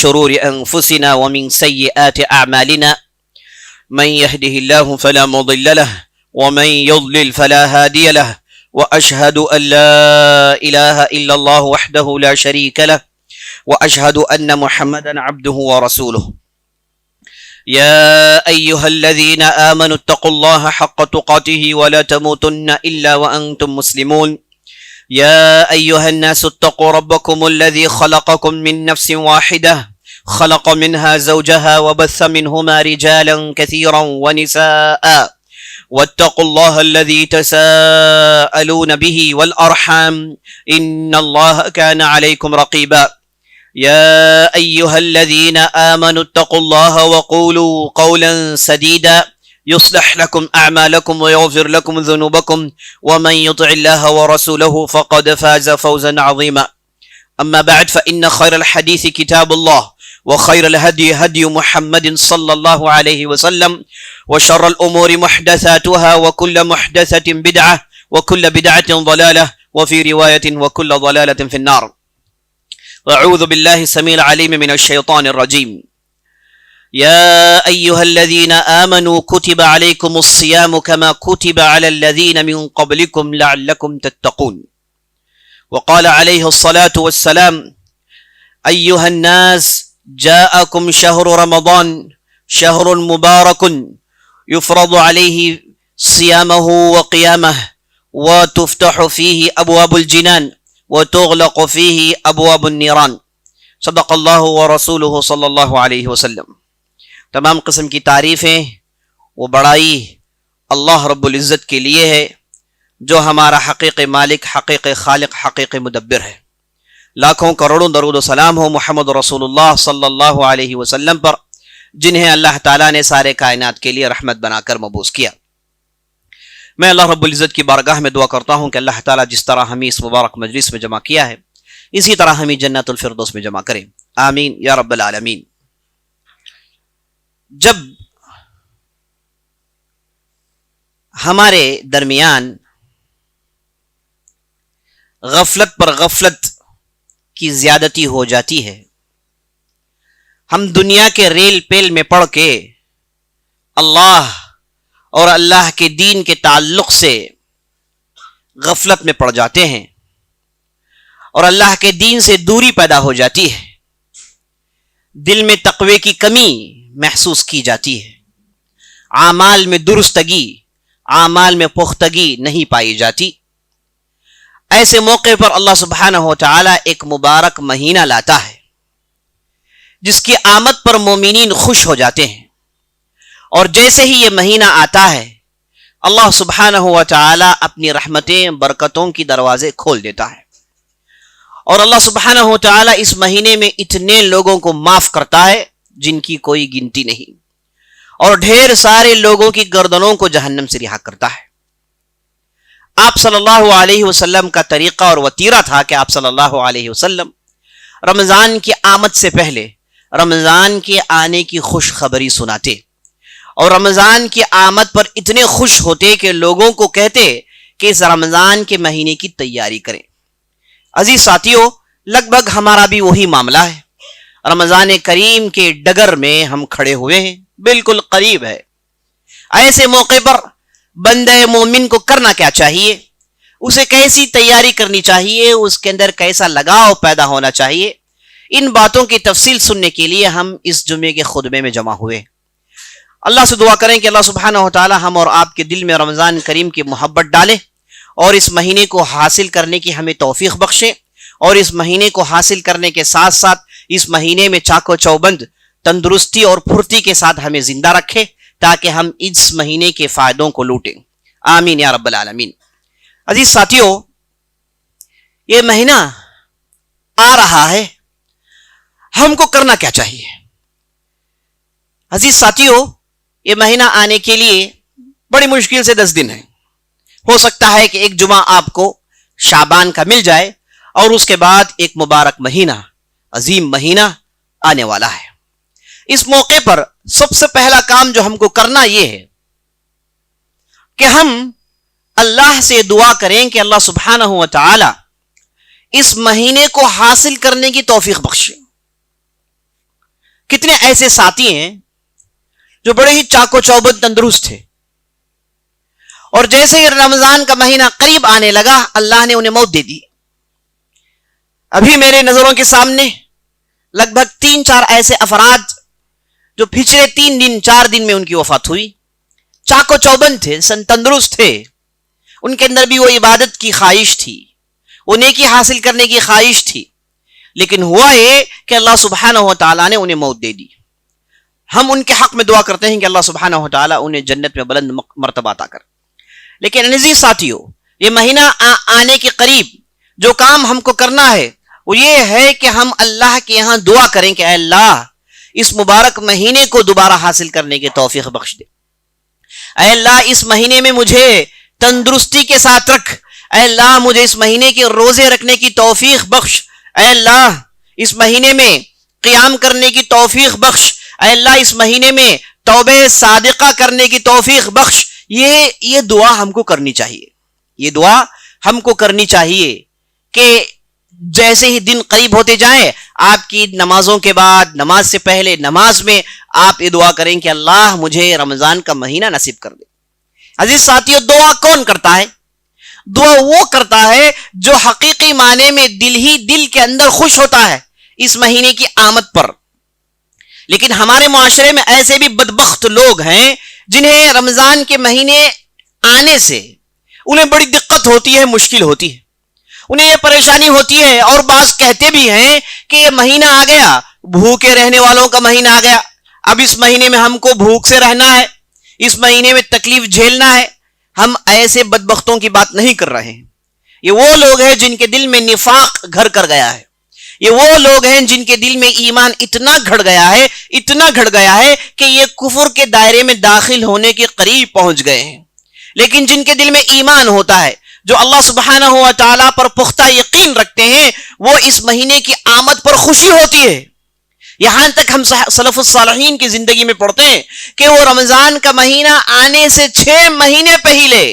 شرور أنفسنا ومن سيئات أعمالنا من يهده الله فلا مضل له ومن يضلل فلا هادي له وأشهد أن لا إله إلا الله وحده لا شريك له وأشهد أن محمدا عبده ورسوله يا أيها الذين آمنوا اتقوا الله حق تقاته ولا تموتن إلا وأنتم مسلمون يا أيها الناس اتقوا ربكم الذي خلقكم من نفس واحدة خلق منها زوجها وبث منهما رجالا كثيرا ونساء واتقوا الله الذي تساءلون به والأرحام إن الله كان عليكم رقيبا يا أيها الذين آمنوا اتقوا الله وقولوا قولا سديدا يصلح لكم أعمالكم ويغفر لكم ذنوبكم ومن يطع الله ورسوله فقد فاز فوزا عظيما أما بعد فإن خير الحديث كتاب الله وخير الهدي هدي محمد صلى الله عليه وسلم وشر الأمور محدثاتها وكل محدثة بدعة وكل بدعة ضلالة وفي رواية وكل ضلالة في النار وأعوذ بالله السميع العليم من الشيطان الرجيم يا أيها الذين آمنوا كتب عليكم الصيام كما كتب على الذين من قبلكم لعلكم تتقون وقال عليه الصلاة والسلام أيها الناس جاءكم شهر رمضان شهر مبارك يفرض عليه صيامه وقيامه وتفتح فيه أبواب الجنان وتغلق فيه أبواب النيران صدق اللہ ورسولہ صلی اللہ علیہ وسلم۔ تمام قسم کی تعریفیں و بڑائی اللہ رب العزت کے لیے ہے جو ہمارا حقیقی مالک، حقیقی خالق، حقیقی مدبر ہے۔ لاکھوں کروڑوں درود و سلام ہو محمد رسول اللہ صلی اللہ علیہ وسلم پر، جنہیں اللہ تعالیٰ نے سارے کائنات کے لیے رحمت بنا کر مبعوث کیا۔ میں اللہ رب العزت کی بارگاہ میں دعا کرتا ہوں کہ اللہ تعالیٰ جس طرح ہمیں اس مبارک مجلس میں جمع کیا ہے اسی طرح ہمیں جنت الفردوس میں جمع کریں، آمین یا رب العالمین۔ جب ہمارے درمیان غفلت پر غفلت کی زیادتی ہو جاتی ہے، ہم دنیا کے ریل پیل میں پڑ کے اللہ اور اللہ کے دین کے تعلق سے غفلت میں پڑ جاتے ہیں اور اللہ کے دین سے دوری پیدا ہو جاتی ہے، دل میں تقوی کی کمی محسوس کی جاتی ہے، اعمال میں درستگی، اعمال میں پختگی نہیں پائی جاتی۔ ایسے موقع پر اللہ سبحانہ و تعالی ایک مبارک مہینہ لاتا ہے جس کی آمد پر مومنین خوش ہو جاتے ہیں، اور جیسے ہی یہ مہینہ آتا ہے اللہ سبحانہ و تعالی اپنی رحمتیں، برکتوں کی دروازے کھول دیتا ہے، اور اللہ سبحانہ و تعالی اس مہینے میں اتنے لوگوں کو معاف کرتا ہے جن کی کوئی گنتی نہیں، اور ڈھیر سارے لوگوں کی گردنوں کو جہنم سے رہا کرتا ہے۔ آپ صلی اللہ علیہ وسلم کا طریقہ اور وتیرہ تھا کہ آپ صلی اللہ علیہ وسلم رمضان کی آمد سے پہلے رمضان کے آنے کی خوشخبری سناتے، اور رمضان کی آمد پر اتنے خوش ہوتے کہ لوگوں کو کہتے کہ اس رمضان کے مہینے کی تیاری کریں۔ عزیز ساتھیوں، لگ بھگ ہمارا بھی وہی معاملہ ہے۔ رمضان کریم کے ڈگر میں ہم کھڑے ہوئے ہیں، بالکل قریب ہے۔ ایسے موقع پر بندہ مومن کو کرنا کیا چاہیے؟ اسے کیسی تیاری کرنی چاہیے؟ اس کے اندر کیسا لگاؤ پیدا ہونا چاہیے؟ ان باتوں کی تفصیل سننے کے لیے ہم اس جمعے کے خطبے میں جمع ہوئے۔ اللہ سے دعا کریں کہ اللہ سبحانہ و تعالی ہم اور آپ کے دل میں رمضان کریم کی محبت ڈالے، اور اس مہینے کو حاصل کرنے کی ہمیں توفیق بخشے، اور اس مہینے کو حاصل کرنے کے ساتھ ساتھ اس مہینے میں چاق و چوبند تندرستی اور پھرتی کے ساتھ ہمیں زندہ رکھے تاکہ ہم اس مہینے کے فائدوں کو لوٹیں، آمین یا رب العالمین۔ عزیز ساتھیوں، یہ مہینہ آ رہا ہے، ہم کو کرنا کیا چاہیے؟ عزیز ساتھیوں، یہ مہینہ آنے کے لیے بڑی مشکل سے 10 دن ہیں۔ ہو سکتا ہے کہ ایک جمعہ آپ کو شعبان کا مل جائے، اور اس کے بعد ایک مبارک مہینہ، عظیم مہینہ آنے والا ہے۔ اس موقع پر سب سے پہلا کام جو ہم کو کرنا یہ ہے کہ ہم اللہ سے دعا کریں کہ اللہ سبحانہ و تعالی اس مہینے کو حاصل کرنے کی توفیق بخشے۔ کتنے ایسے ساتھی ہیں جو بڑے ہی چاقو چوبند تندرست تھے، اور جیسے ہی رمضان کا مہینہ قریب آنے لگا اللہ نے انہیں موت دے دی۔ ابھی میرے نظروں کے سامنے لگ بھگ 3-4 ایسے افراد جو پچھلے 3-4 دن میں ان کی وفات ہوئی، چاقو چوبند تھے، تندرست تھے، ان کے اندر بھی وہ عبادت کی خواہش تھی، وہ نیکی حاصل کرنے کی خواہش تھی، لیکن ہوا یہ کہ اللہ سبحانہ و تعالیٰ نے انہیں موت دے دی۔ ہم ان کے حق میں دعا کرتے ہیں کہ اللہ سبحانہ و تعالیٰ انہیں جنت میں بلند مرتبہ عطا کر۔ لیکن عزیز ساتھیو، یہ مہینہ آنے کے قریب جو کام ہم کو کرنا ہے وہ یہ ہے کہ ہم اللہ کے یہاں دعا کریں کہ اے اللہ اس مبارک مہینے کو دوبارہ حاصل کرنے کی توفیق بخش دے، اے اللہ اس مہینے میں مجھے تندرستی کے ساتھ رکھ، اے اللہ مجھے اس مہینے کے روزے رکھنے کی توفیق بخش، اے اللہ اس مہینے میں قیام کرنے کی توفیق بخش، اے اللہ اس مہینے میں توبہ صادقہ کرنے کی توفیق بخش۔ یہ دعا ہم کو کرنی چاہیے، یہ دعا ہم کو کرنی چاہیے کہ جیسے ہی دن قریب ہوتے جائیں آپ کی نمازوں کے بعد، نماز سے پہلے، نماز میں آپ یہ دعا کریں کہ اللہ مجھے رمضان کا مہینہ نصیب کر دے۔ عزیز ساتھیو، دعا کون کرتا ہے؟ دعا وہ کرتا ہے جو حقیقی معنی میں دل کے اندر خوش ہوتا ہے اس مہینے کی آمد پر۔ لیکن ہمارے معاشرے میں ایسے بھی بدبخت لوگ ہیں جنہیں رمضان کے مہینے آنے سے انہیں بڑی دقت ہوتی ہے، مشکل ہوتی ہے، انہیں یہ پریشانی ہوتی ہے، اور بعض کہتے بھی ہیں کہ یہ مہینہ آ گیا، بھوکے رہنے والوں کا مہینہ آ گیا، اب اس مہینے میں ہم کو بھوک سے رہنا ہے، اس مہینے میں تکلیف جھیلنا ہے۔ ہم ایسے بدبختوں کی بات نہیں کر رہے ہیں، یہ وہ لوگ ہیں جن کے دل میں نفاق گھر کر گیا ہے، یہ وہ لوگ ہیں جن کے دل میں ایمان اتنا گھڑ گیا ہے کہ یہ کفر کے دائرے میں داخل ہونے کے قریب پہنچ گئے ہیں۔ لیکن جن کے دل میں ایمان ہوتا ہے، جو اللہ سبحانہ و تعالیٰ پر پختہ یقین رکھتے ہیں، وہ اس مہینے کی آمد پر خوشی ہوتی ہے۔ یہاں تک ہم سلف الصالحین کی زندگی میں پڑھتے ہیں کہ وہ رمضان کا مہینہ آنے سے 6 مہینے پہلے،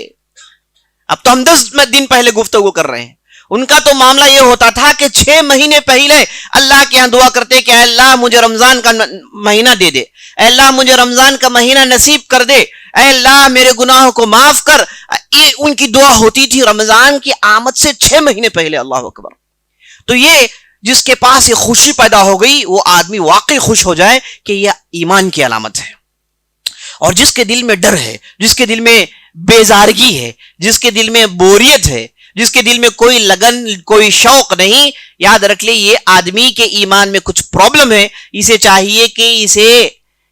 اب تو ہم 10 دن پہلے گفتگو کر رہے ہیں، ان کا تو معاملہ یہ ہوتا تھا کہ 6 مہینے پہلے اللہ کے یہاں دعا کرتے کہ اے اللہ مجھے رمضان کا مہینہ دے دے، اے اللہ مجھے رمضان کا مہینہ نصیب کر دے، اے اللہ میرے گناہوں کو معاف کر۔ یہ ان کی دعا ہوتی تھی رمضان کی آمد سے 6 مہینے پہلے۔ اللہ اکبر۔ تو یہ جس کے پاس یہ خوشی پیدا ہو گئی، وہ آدمی واقعی خوش ہو جائے کہ یہ ایمان کی علامت ہے۔ اور جس کے دل میں ڈر ہے، جس کے دل میں بیزارگی ہے، جس کے دل میں بوریت ہے، جس کے دل میں کوئی لگن، کوئی شوق نہیں، یاد رکھ لے یہ آدمی کے ایمان میں کچھ پرابلم ہے۔ اسے چاہیے کہ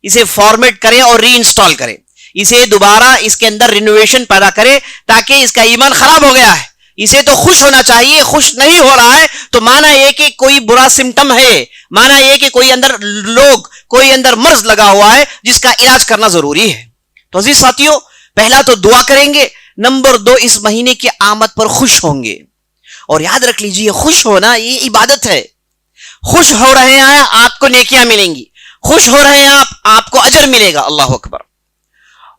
اسے فارمیٹ کرے اور ری انسٹال کرے، اسے دوبارہ اس کے اندر رینوویشن پیدا کرے، تاکہ اس کا ایمان خراب ہو گیا ہے۔ اسے تو خوش ہونا چاہیے، خوش نہیں ہو رہا ہے تو مانا یہ کہ کوئی برا سمٹم ہے، مانا یہ کہ کوئی اندر مرض لگا ہوا ہے جس کا علاج کرنا ضروری ہے۔ تو عزیز ساتھیو، پہلا تو دعا کریں گے، نمبر 2 اس مہینے کی آمد پر خوش ہوں گے۔ اور یاد رکھ لیجیے، خوش ہونا یہ عبادت ہے۔ خوش ہو رہے ہیں آپ کو نیکیاں ملیں گی، خوش ہو رہے ہیں آپ کو اجر ملے گا۔ اللہ اکبر۔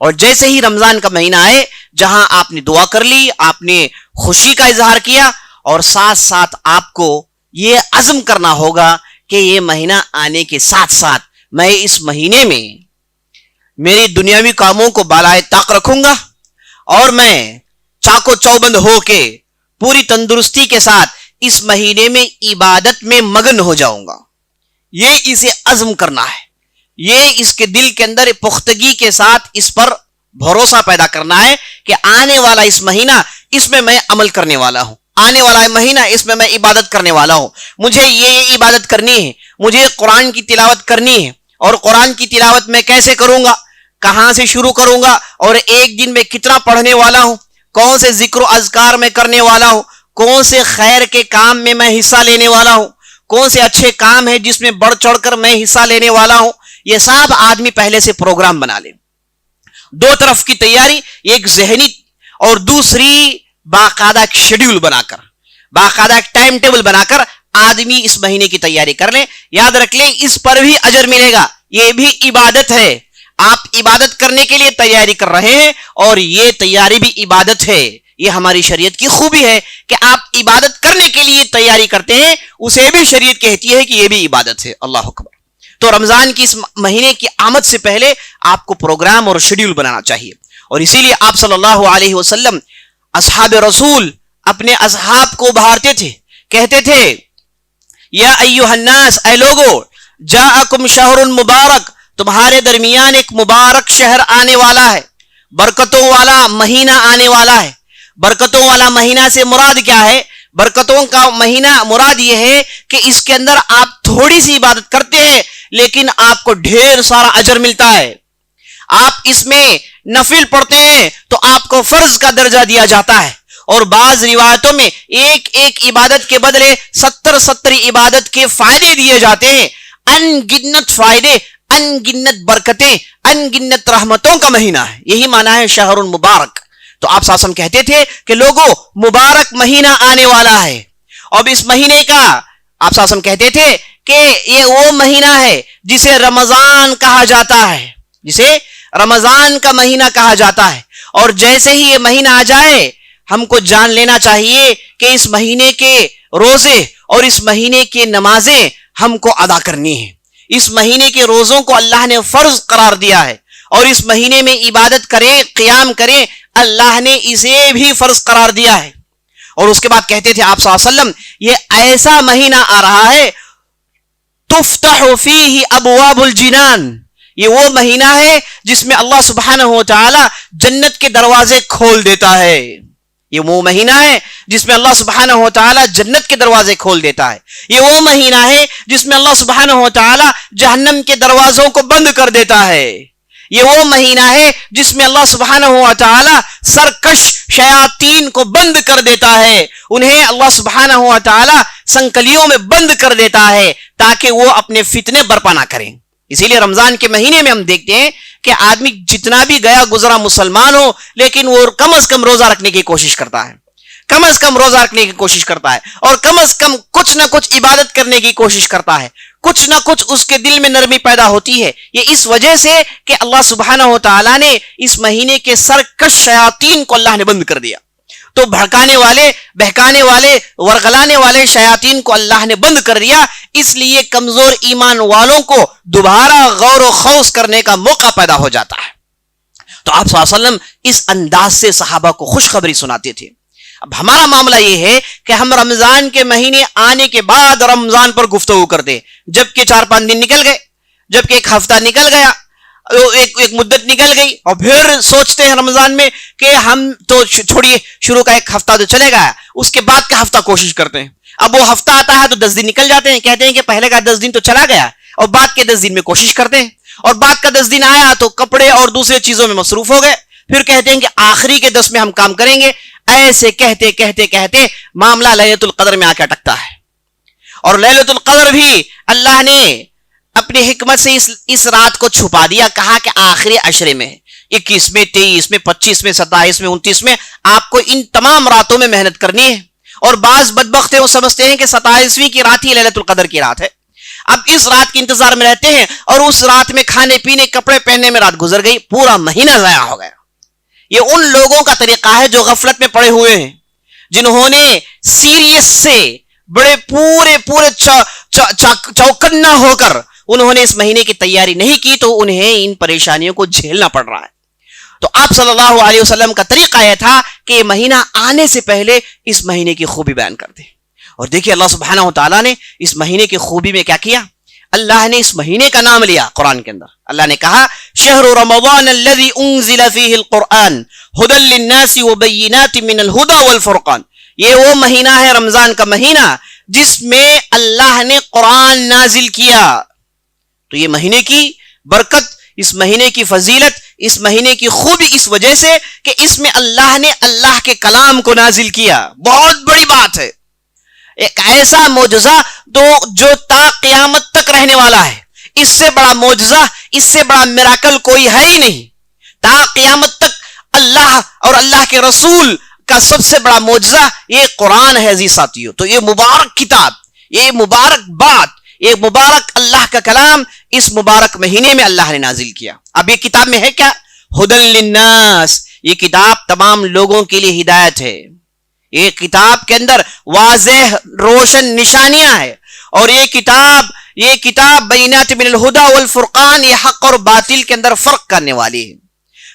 اور جیسے ہی رمضان کا مہینہ آئے، جہاں آپ نے دعا کر لی، آپ نے خوشی کا اظہار کیا، اور ساتھ ساتھ آپ کو یہ عزم کرنا ہوگا کہ یہ مہینہ آنے کے ساتھ ساتھ میں اس مہینے میں میری دنیاوی کاموں کو بالائے طاق رکھوں گا، اور میں چاقو چوبند ہو کے پوری تندرستی کے ساتھ اس مہینے میں عبادت میں مگن ہو جاؤں گا۔ یہ اسے عزم کرنا ہے، یہ اس کے دل کے اندر پختگی کے ساتھ اس پر بھروسہ پیدا کرنا ہے کہ آنے والا اس مہینہ، اس میں میں عمل کرنے والا ہوں، آنے والا مہینہ اس میں میں عبادت کرنے والا ہوں، مجھے یہ عبادت کرنی ہے، مجھے قرآن کی تلاوت کرنی ہے، اور قرآن کی تلاوت میں کیسے کروں گا، کہاں سے شروع کروں گا، اور ایک دن میں کتنا پڑھنے والا ہوں، کون سے ذکر و اذکار میں کرنے والا ہوں، کون سے خیر کے کام میں میں حصہ لینے والا ہوں، کون سے اچھے کام ہے جس میں بڑھ چڑھ کر میں حصہ لینے والا ہوں۔ یہ سب آدمی پہلے سے پروگرام بنا لے، 2 طرف کی تیاری، ایک ذہنی اور دوسری باقاعدہ ایک شیڈیول بنا کر، باقاعدہ ایک ٹائم ٹیبل بنا کر آدمی اس مہینے کی تیاری کر لیں۔ یاد رکھ لیں اس پر بھی اجر ملے گا، یہ بھی عبادت ہے۔ آپ عبادت کرنے کے لیے تیاری کر رہے ہیں، اور یہ تیاری بھی عبادت ہے۔ یہ ہماری شریعت کی خوبی ہے کہ آپ عبادت کرنے کے لیے تیاری کرتے ہیں، اسے بھی شریعت کہتی ہے کہ یہ بھی عبادت ہے۔ اللہ اکبر۔ تو رمضان کی اس مہینے کی آمد سے پہلے آپ کو پروگرام اور شیڈیول بنانا چاہیے. اور اسی لیے آپ صلی اللہ علیہ وسلم اصحاب رسول اپنے اصحاب کو ابھارتے تھے, کہتے تھے یا ایھا الناس, اے لوگو, جاءکم شہر مبارک, تمہارے درمیان ایک مبارک شہر آنے والا ہے, برکتوں والا مہینہ آنے والا ہے. برکتوں والا مہینہ سے مراد کیا ہے؟ برکتوں کا مہینہ مراد یہ ہے کہ اس کے اندر آپ تھوڑی سی عبادت کرتے ہیں لیکن آپ کو ڈھیر سارا اجر ملتا ہے. آپ اس میں نفل پڑھتے ہیں تو آپ کو فرض کا درجہ دیا جاتا ہے. اور بعض روایتوں میں ایک ایک عبادت کے بدلے 70 عبادت کے فائدے دیے جاتے ہیں. ان گنت فائدے, ان گنت برکتیں, ان گنت رحمتوں کا مہینہ ہے. یہی معنی ہے شہر مبارک. تو آپ صلی اللہ علیہ وسلم کہتے تھے کہ لوگوں, مبارک مہینہ آنے والا ہے. اور اس مہینے کا آپ صلی اللہ علیہ وسلم کہتے تھے کہ یہ وہ مہینہ ہے جسے رمضان کہا جاتا ہے, جسے رمضان کا مہینہ کہا جاتا ہے. اور جیسے ہی یہ مہینہ آ جائے ہم کو جان لینا چاہیے کہ اس مہینے کے روزے اور اس مہینے کی نمازیں ہم کو ادا کرنی ہیں. اس مہینے کے روزوں کو اللہ نے فرض قرار دیا ہے, اور اس مہینے میں عبادت کریں, قیام کریں, اللہ نے اسے بھی فرض قرار دیا ہے. اور اس کے بعد کہتے تھے آپ صلی اللہ علیہ وسلم, یہ ایسا مہینہ آ رہا ہے تفتح فیہ ابواب الجنان, یہ وہ مہینہ ہے جس میں اللہ سبحانہ و تعالی جنت کے دروازے کھول دیتا ہے. یہ وہ مہینہ ہے جس میں اللہ سبحانہ و تعالی جنت کے دروازے کھول دیتا ہے. یہ وہ مہینہ ہے جس میں اللہ سبحانہ و تعالی جہنم کے دروازوں کو بند کر دیتا ہے. یہ وہ مہینہ ہے جس میں اللہ سبحانہ و تعالی سرکش شیاطین کو بند کر دیتا ہے, انہیں اللہ سبحانہ و تعالی سنکلیوں میں بند کر دیتا ہے تاکہ وہ اپنے فتنے برپا نہ کریں. اسی لیے رمضان کے مہینے میں ہم دیکھتے ہیں کہ آدمی جتنا بھی گیا گزرا مسلمان ہو لیکن وہ کم از کم روزہ رکھنے کی کوشش کرتا ہے, کم از کم روزہ رکھنے کی کوشش کرتا ہے, اور کم از کم کچھ نہ کچھ عبادت کرنے کی کوشش کرتا ہے. کچھ نہ کچھ اس کے دل میں نرمی پیدا ہوتی ہے. یہ اس وجہ سے کہ اللہ سبحانہ و تعالیٰ نے اس مہینے کے سرکش شیاطین کو اللہ نے بند کر دیا. تو بھڑکانے والے, بہکانے والے, ورغلانے والے شیاطین کو اللہ نے بند کر دیا. اس لیے کمزور ایمان والوں کو دوبارہ غور و خوض کرنے کا موقع پیدا ہو جاتا ہے. تو آپ صلی اللہ علیہ وسلم اس انداز سے صحابہ کو خوشخبری سناتے تھے. اب ہمارا معاملہ یہ ہے کہ ہم رمضان کے مہینے آنے کے بعد رمضان پر گفتگو کرتے, جبکہ 4-5 دن نکل گئے, جبکہ ایک ہفتہ نکل گیا, ایک مدت نکل گئی, اور پھر سوچتے ہیں رمضان میں کہ ہم تو چھوڑیے, شروع کا ایک ہفتہ تو چلے گیا, اس کے بعد کا ہفتہ کوشش کرتے ہیں. اب وہ ہفتہ آتا ہے تو 10 دن نکل جاتے ہیں, کہتے ہیں کہ پہلے کا 10 دن تو چلا گیا, اور بعد کے 10 دن میں کوشش کرتے ہیں, اور بعد کا 10 دن آیا تو کپڑے اور دوسرے چیزوں میں مصروف ہو گئے, پھر کہتے ہیں کہ آخری کے 10 میں ہم کام کریں گے. ایسے کہتے کہتے کہتے معاملہ لیلۃ القدر میں آ کے اٹکتا ہے. اور لیلۃ القدر بھی اللہ نے اپنی حکمت سے اس رات کو چھپا دیا, کہا کہ آخری عشرے میں 21 میں 23 میں 25 میں 27 میں 29 میں آپ کو ان تمام راتوں میں محنت کرنی ہے. اور بعض بدبخت وہ سمجھتے ہیں کہ 27ویں کی رات ہی لیلۃ القدر کی رات ہے. اب اس رات کے انتظار میں رہتے ہیں اور اس رات میں کھانے پینے کپڑے پہننے میں رات گزر گئی, پورا مہینہ ضائع ہو گیا. یہ ان لوگوں کا طریقہ ہے جو غفلت میں پڑے ہوئے ہیں, جنہوں نے سیریس سے بڑے پورے چوکنا ہو کر انہوں نے اس مہینے کی تیاری نہیں کی, تو انہیں ان پریشانیوں کو جھیلنا پڑ رہا ہے. تو آپ صلی اللہ علیہ وسلم کا طریقہ یہ تھا کہ یہ مہینہ آنے سے پہلے اس مہینے کی خوبی بیان کرتے. اور دیکھیے اللہ سبحانہ و تعالیٰ نے اس مہینے کی خوبی میں کیا کیا. اللہ نے اس مہینے کا نام لیا قرآن کے اندر. اللہ نے کہا شہر رمضان الذي انزل فيه القرآن هدى للناس وبينات من الهدى والفرقان. یہ وہ مہینہ ہے رمضان کا مہینہ جس میں اللہ نے قرآن نازل کیا. تو یہ مہینے کی برکت, اس مہینے کی فضیلت, اس مہینے کی خوبی اس وجہ سے کہ اس میں اللہ نے اللہ کے کلام کو نازل کیا. بہت بڑی بات ہے, ایک ایسا معجزہ جو تا قیامت تک رہنے والا ہے. اس سے بڑا معجزہ, اس سے بڑا میراکل کوئی ہے ہی نہیں. تا قیامت تک اللہ اور اللہ کے رسول کا سب سے بڑا معجزہ یہ قرآن ہے عزیز ساتھیو. تو یہ مبارک کتاب, یہ مبارک بات, یہ مبارک اللہ کا کلام اس مبارک مہینے میں اللہ نے نازل کیا. اب یہ کتاب میں ہے کیا؟ ہدی للناس. یہ کتاب تمام لوگوں کے لیے ہدایت ہے. یہ کتاب کے اندر واضح روشن نشانیاں ہیں, اور یہ کتاب یہ کتاب بینات من الہدا والفرقان، یہ حق اور باطل کے اندر فرق کرنے والی ہے.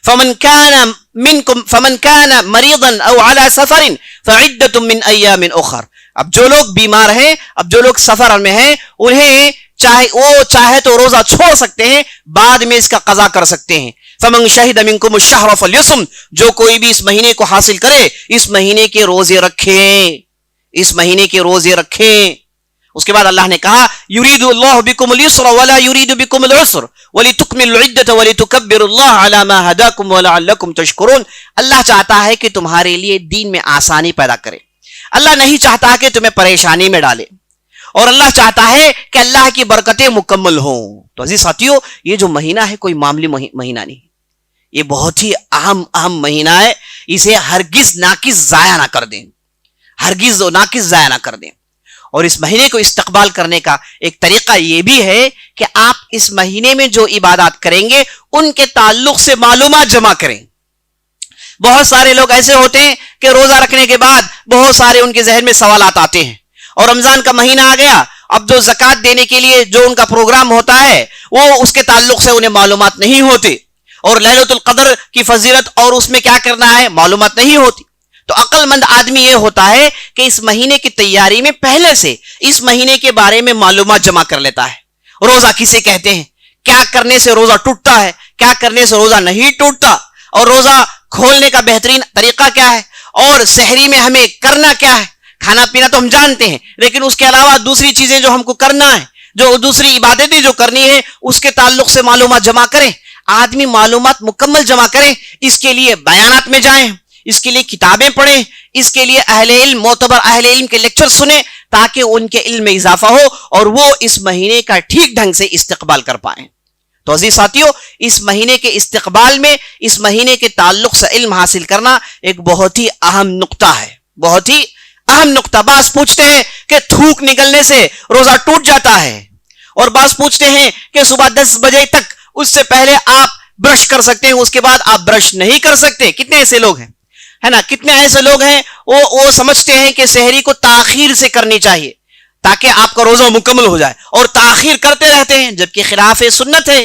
فمن كان مريضا او على سفر فعدة من ايام اخر. اب جو لوگ بیمار ہیں، اب جو لوگ سفر میں ہیں، انہیں چاہے تو روزہ چھوڑ سکتے ہیں، بعد میں اس کا قضا کر سکتے ہیں. فمن شهد منكم الشهر فليصم. جو کوئی بھی اس مہینے کو حاصل کرے، اس مہینے کے روزے رکھیں، اس مہینے کے روزے رکھیں. اس کے بعد اللہ نے کہا یرید اللہ بکم اليسر ولا یرید بکم العسر ولتکملوا العدۃ ولتکبروا اللہ علی ما ہداکم ولعلکم تشکرون. اللہ چاہتا ہے کہ تمہارے لیے دین میں آسانی پیدا کرے، اللہ نہیں چاہتا کہ تمہیں پریشانی میں ڈالے، اور اللہ چاہتا ہے کہ اللہ کی برکتیں مکمل ہوں. تو عزیز ساتھیو، یہ جو مہینہ ہے کوئی معمولی مہینہ نہیں، یہ بہت ہی اہم مہینہ ہے. اسے ہرگز ناقص ضائع نہ کر دیں، ہرگز ناقص ضائع نہ کر دیں. اور اس مہینے کو استقبال کرنے کا ایک طریقہ یہ بھی ہے کہ آپ اس مہینے میں جو عبادات کریں گے ان کے تعلق سے معلومات جمع کریں. بہت سارے لوگ ایسے ہوتے ہیں کہ روزہ رکھنے کے بعد بہت سارے ان کے ذہن میں سوالات آتے ہیں، اور رمضان کا مہینہ آ گیا، اب جو زکوٰۃ دینے کے لیے جو ان کا پروگرام ہوتا ہے وہ اس کے تعلق سے انہیں معلومات نہیں ہوتی، اور لیلۃ القدر کی فضیلت اور اس میں کیا کرنا ہے معلومات نہیں ہوتی. تو عقل مند آدمی یہ ہوتا ہے کہ اس مہینے کی تیاری میں پہلے سے اس مہینے کے بارے میں معلومات جمع کر لیتا ہے. روزہ کسے کہتے ہیں، کیا کرنے سے روزہ ٹوٹتا ہے، کیا کرنے سے روزہ نہیں ٹوٹتا، اور روزہ کھولنے کا بہترین طریقہ کیا ہے، اور سحری میں ہمیں کرنا کیا ہے. کھانا پینا تو ہم جانتے ہیں، لیکن اس کے علاوہ دوسری چیزیں جو ہم کو کرنا ہے، جو دوسری عبادتیں جو کرنی ہے، اس کے تعلق سے معلومات جمع کریں. آدمی معلومات مکمل جمع کریں، اس کے لیے بیانات میں جائیں، اس کے لیے کتابیں پڑھیں، اس کے لیے اہل علم، معتبر اہل علم کے لیکچر سنیں، تاکہ ان کے علم میں اضافہ ہو اور وہ اس مہینے کا ٹھیک ڈھنگ سے استقبال کر پائیں. تو عزیز ساتھیو، اس مہینے کے استقبال میں اس مہینے کے تعلق سے علم حاصل کرنا ایک بہت ہی اہم نقطہ ہے، بہت ہی اہم نقطہ. بعض پوچھتے ہیں کہ تھوک نکلنے سے روزہ ٹوٹ جاتا ہے، اور بعض پوچھتے ہیں کہ صبح 10 بجے تک اس سے پہلے آپ برش کر سکتے ہیں، اس کے بعد آپ برش نہیں کر سکتے. کتنے ایسے لوگ ہیں، ہے نا، کتنے ایسے لوگ ہیں وہ سمجھتے ہیں کہ سحری کو تاخیر سے کرنی چاہیے تاکہ آپ کا روزہ مکمل ہو جائے، اور تاخیر کرتے رہتے ہیں جبکہ خلاف سنت ہے.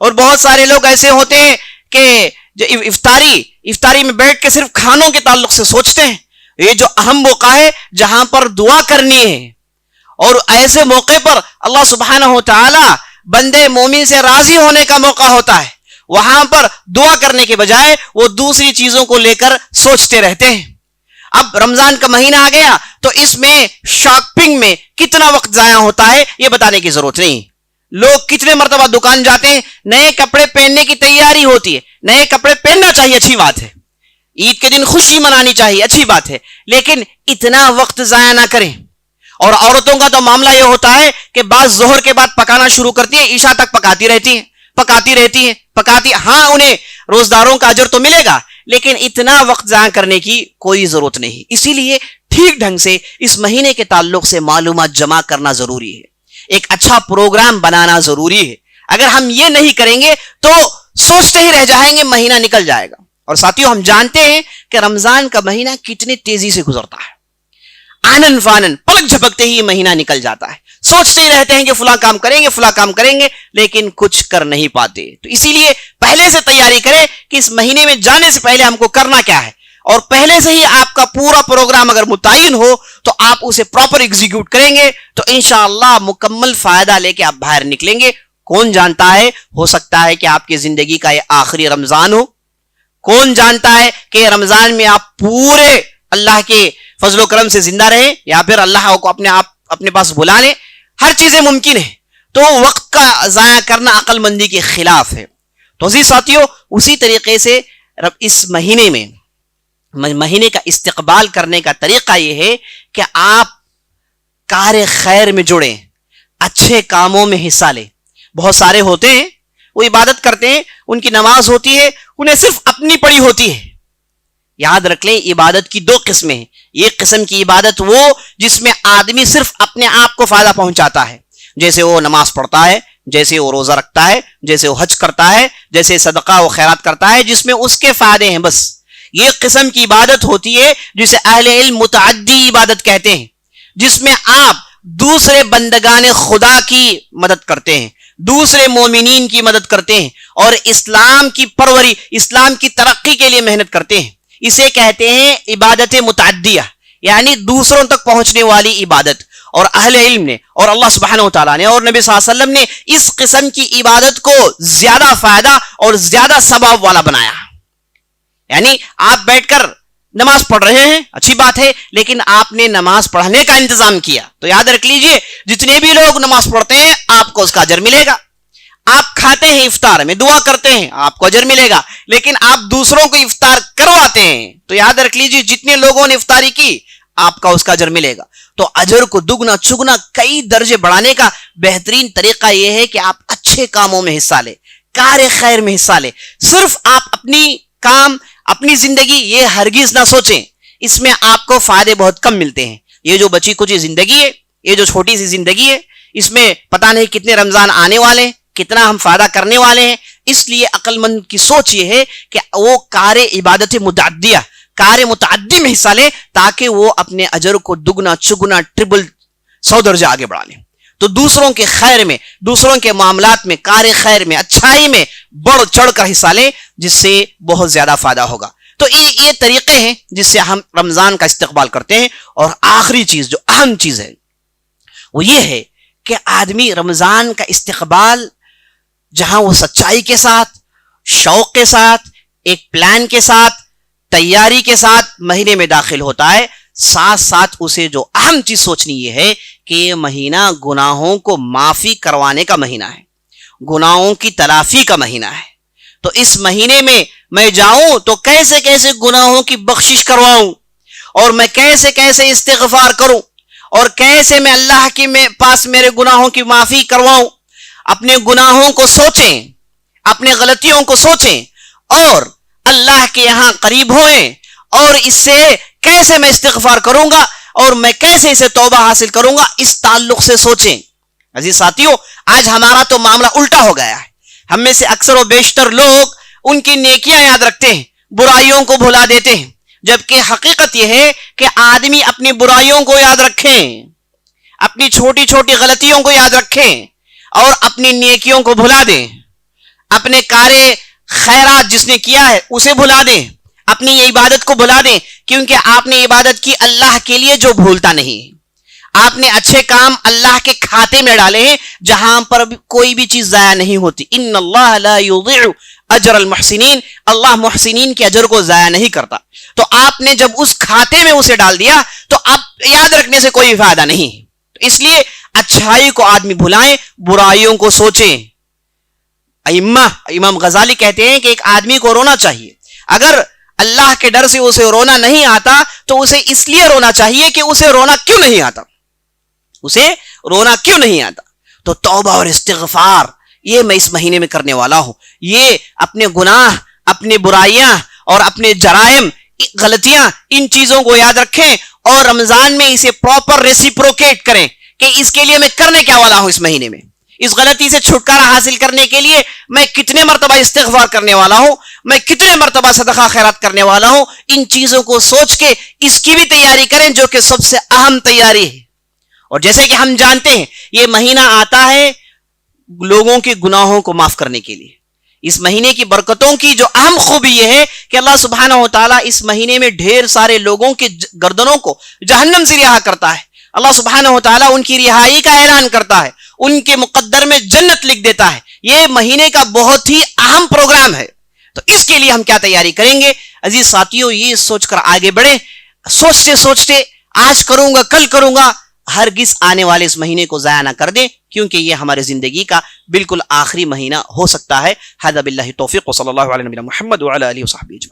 اور بہت سارے لوگ ایسے ہوتے ہیں کہ جو افطاری میں بیٹھ کے صرف کھانوں کے تعلق سے سوچتے ہیں. یہ جو اہم موقع ہے جہاں پر دعا کرنی ہے، اور ایسے موقع پر اللہ سبحانہ و تعالی بندے مومن سے راضی ہونے کا موقع ہوتا ہے، وہاں پر دعا کرنے کے بجائے وہ دوسری چیزوں کو لے کر سوچتے رہتے ہیں. اب رمضان کا مہینہ آ گیا تو اس میں شاپنگ میں کتنا وقت ضائع ہوتا ہے یہ بتانے کی ضرورت نہیں. لوگ کتنے مرتبہ دکان جاتے ہیں، نئے کپڑے پہننے کی تیاری ہوتی ہے، نئے کپڑے پہننا چاہیے، اچھی بات ہے، عید کے دن خوشی منانی چاہیے، اچھی بات ہے، لیکن اتنا وقت ضائع نہ کریں. اور عورتوں کا تو معاملہ یہ ہوتا ہے کہ بعض ظہر کے بعد پکانا شروع کرتی ہیں، عشاء تک پکاتی رہتی ہیں. ہاں انہیں روزداروں کا اجر تو ملے گا، لیکن اتنا وقت ضائع کرنے کی کوئی ضرورت نہیں. اسی لیے ٹھیک ڈھنگ سے اس مہینے کے تعلق سے معلومات جمع کرنا ضروری ہے، ایک اچھا پروگرام بنانا ضروری ہے. اگر ہم یہ نہیں کریں گے تو سوچتے ہی رہ جائیں گے، مہینہ نکل جائے گا. اور ساتھیوں، ہم جانتے ہیں کہ رمضان کا مہینہ کتنی تیزی سے گزرتا ہے، آنن فانن پلک جھپکتے ہی مہینہ نکل جاتا ہے. سوچتے ہی رہتے ہیں کہ فلاں کام کریں گے لیکن کچھ کر نہیں پاتے. تو اسی لیے پہلے سے تیاری کریں کہ اس مہینے میں جانے سے پہلے ہم کو کرنا کیا ہے، اور پہلے سے ہی آپ کا پورا پروگرام اگر متعین ہو تو آپ اسے پراپر ایگزیکیوٹ کریں گے تو انشاءاللہ مکمل فائدہ لے کے آپ باہر نکلیں گے. کون جانتا ہے، ہو سکتا ہے کہ آپ کی زندگی کا یہ آخری رمضان ہو. کون جانتا ہے کہ رمضان میں آپ پورے اللہ کے فضل و کرم سے زندہ رہیں، یا پھر اللہ کو اپنے پاس بلا لیں. ہر چیزیں ممکن ہے، تو وقت کا ضائع کرنا عقل مندی کے خلاف ہے. تو عزیز ساتھیو، اسی طریقے سے اس مہینے کا استقبال کرنے کا طریقہ یہ ہے کہ آپ کار خیر میں جڑیں، اچھے کاموں میں حصہ لیں. بہت سارے ہوتے ہیں وہ عبادت کرتے ہیں، ان کی نماز ہوتی ہے، انہیں صرف اپنی پڑی ہوتی ہے. یاد رکھ لیں، عبادت کی 2 قسمیں ہیں. ایک قسم کی عبادت وہ جس میں آدمی صرف اپنے آپ کو فائدہ پہنچاتا ہے، جیسے وہ نماز پڑھتا ہے، جیسے وہ روزہ رکھتا ہے، جیسے وہ حج کرتا ہے، جیسے صدقہ و خیرات کرتا ہے، جس میں اس کے فائدے ہیں بس. یہ قسم کی عبادت ہوتی ہے جسے اہل علم متعدی عبادت کہتے ہیں، جس میں آپ دوسرے بندگان خدا کی مدد کرتے ہیں، دوسرے مومنین کی مدد کرتے ہیں اور اسلام کی پروری، اسلام کی ترقی کے لیے محنت کرتے ہیں. اسے کہتے ہیں عبادت متعدیہ، یعنی دوسروں تک پہنچنے والی عبادت. اور اہل علم نے اور اللہ سبحانہ وتعالیٰ نے اور نبی صلی اللہ علیہ وسلم نے اس قسم کی عبادت کو زیادہ فائدہ اور زیادہ ثواب والا بنایا. یعنی آپ بیٹھ کر نماز پڑھ رہے ہیں، اچھی بات ہے، لیکن آپ نے نماز پڑھنے کا انتظام کیا تو یاد رکھ لیجئے جتنے بھی لوگ نماز پڑھتے ہیں آپ کو اس کا اجر ملے گا. آپ کھاتے ہیں افطار میں، دعا کرتے ہیں، آپ کو اجر ملے گا. لیکن آپ دوسروں کو افطار کرواتے ہیں تو یاد رکھ لیجئے جتنے لوگوں نے افطاری کی آپ کا اس کا اجر ملے گا. تو اجر کو دگنا چگنا کئی درجے بڑھانے کا بہترین طریقہ یہ ہے کہ آپ اچھے کاموں میں حصہ لیں، کار خیر میں حصہ لیں. صرف آپ اپنی کام، اپنی زندگی یہ ہرگز نہ سوچیں، اس میں آپ کو فائدے بہت کم ملتے ہیں. یہ جو بچی کچھ زندگی ہے، یہ جو چھوٹی سی زندگی ہے، اس میں پتہ نہیں کتنے رمضان آنے والے ہیں، کتنا ہم فائدہ کرنے والے ہیں. اس لیے عقل مند کی سوچ یہ ہے کہ وہ کار عبادت متعدیہ، کار متعدی میں حصہ لے تاکہ وہ اپنے اجر کو دگنا چگنا ٹرپل 100 درجہ آگے بڑھا لیں. تو دوسروں کے خیر میں، دوسروں کے معاملات میں، کار خیر میں، اچھائی میں بڑھ چڑھ کر حصہ لیں جس سے بہت زیادہ فائدہ ہوگا. تو یہ طریقے ہیں جس سے ہم رمضان کا استقبال کرتے ہیں. اور آخری چیز جو اہم چیز ہے وہ یہ ہے کہ آدمی رمضان کا استقبال جہاں وہ سچائی کے ساتھ، شوق کے ساتھ، ایک پلان کے ساتھ، تیاری کے ساتھ مہینے میں داخل ہوتا ہے، ساتھ ساتھ اسے جو اہم چیز سوچنی یہ ہے کہ یہ مہینہ گناہوں کو معافی کروانے کا مہینہ ہے، گناہوں کی تلافی کا مہینہ ہے. تو اس مہینے میں جاؤں تو کیسے کیسے گناہوں کی بخشش کرواؤں، اور میں کیسے کیسے استغفار کروں، اور کیسے میں اللہ کے پاس میرے گناہوں کی معافی کرواؤں. اپنے گناہوں کو سوچیں، اپنے غلطیوں کو سوچیں اور اللہ کے یہاں قریب ہوئیں، اور اس سے کیسے میں استغفار کروں گا اور میں کیسے اسے توبہ حاصل کروں گا اس تعلق سے سوچیں. عزیز ساتھیوں، آج ہمارا تو معاملہ الٹا ہو گیا ہے. ہم میں سے اکثر و بیشتر لوگ ان کی نیکیاں یاد رکھتے ہیں، برائیوں کو بھلا دیتے ہیں، جبکہ حقیقت یہ ہے کہ آدمی اپنی برائیوں کو یاد رکھیں، اپنی چھوٹی چھوٹی غلطیوں کو یاد رکھیں اور اپنی نیکیوں کو بھلا دیں. اپنے کارے خیرات جس نے کیا ہے اسے بھلا دیں، اپنی یہ عبادت کو بھلا دیں، کیونکہ آپ نے عبادت کی اللہ کے لیے جو بھولتا نہیں. آپ نے اچھے کام اللہ کے کھاتے میں ڈالے ہیں جہاں پر کوئی بھی چیز ضائع نہیں ہوتی. ان اللہ لا یضيع اجر المحسنین، اللہ محسنین کے اجر کو ضائع نہیں کرتا. تو آپ نے جب اس کھاتے میں اسے ڈال دیا تو اب یاد رکھنے سے کوئی فائدہ نہیں. اس لیے اچھائی کو آدمی بھلائیں، برائیوں کو سوچیں. امام غزالی کہتے ہیں کہ ایک آدمی کو رونا چاہیے، اگر اللہ کے ڈر سے اسے رونا نہیں آتا تو اسے اس لیے رونا چاہیے کہ اسے رونا کیوں نہیں آتا، اسے رونا کیوں نہیں آتا. تو توبہ اور استغفار یہ میں اس مہینے میں کرنے والا ہوں. یہ اپنے گناہ، اپنے برائیاں اور اپنے جرائم، غلطیاں، ان چیزوں کو یاد رکھیں اور رمضان میں اسے پراپر ریسیپروکیٹ کریں کہ اس کے لیے میں کرنے کیا والا ہوں. اس مہینے میں اس غلطی سے چھٹکارا حاصل کرنے کے لیے میں کتنے مرتبہ استغفار کرنے والا ہوں، میں کتنے مرتبہ صدقہ خیرات کرنے والا ہوں. ان چیزوں کو سوچ کے اس کی بھی تیاری کریں جو کہ سب سے اہم تیاری ہے. اور جیسے کہ ہم جانتے ہیں یہ مہینہ آتا ہے لوگوں کے گناہوں کو معاف کرنے کے لیے. اس مہینے کی برکتوں کی جو اہم خوبی یہ ہے کہ اللہ سبحانہ و تعالیٰ اس مہینے میں ڈھیر سارے لوگوں کے گردنوں کو جہنم سے رہا کرتا ہے. اللہ سبحانہ و تعالیٰ ان کی رہائی کا اعلان کرتا ہے، ان کے مقدر میں جنت لکھ دیتا ہے. یہ مہینے کا بہت ہی اہم پروگرام ہے. تو اس کے لیے ہم کیا تیاری کریں گے؟ عزیز ساتھیوں، یہ سوچ کر آگے بڑھیں. سوچتے سوچتے آج کروں گا، کل کروں گا، ہرگز آنے والے اس مہینے کو ضائع نہ کر دیں، کیونکہ یہ ہمارے زندگی کا بالکل آخری مہینہ ہو سکتا ہے. ھذا باللہ توفیق، صلی اللہ علیہ نبینا محمد وعلی آلہ وصحبہ اجمعین.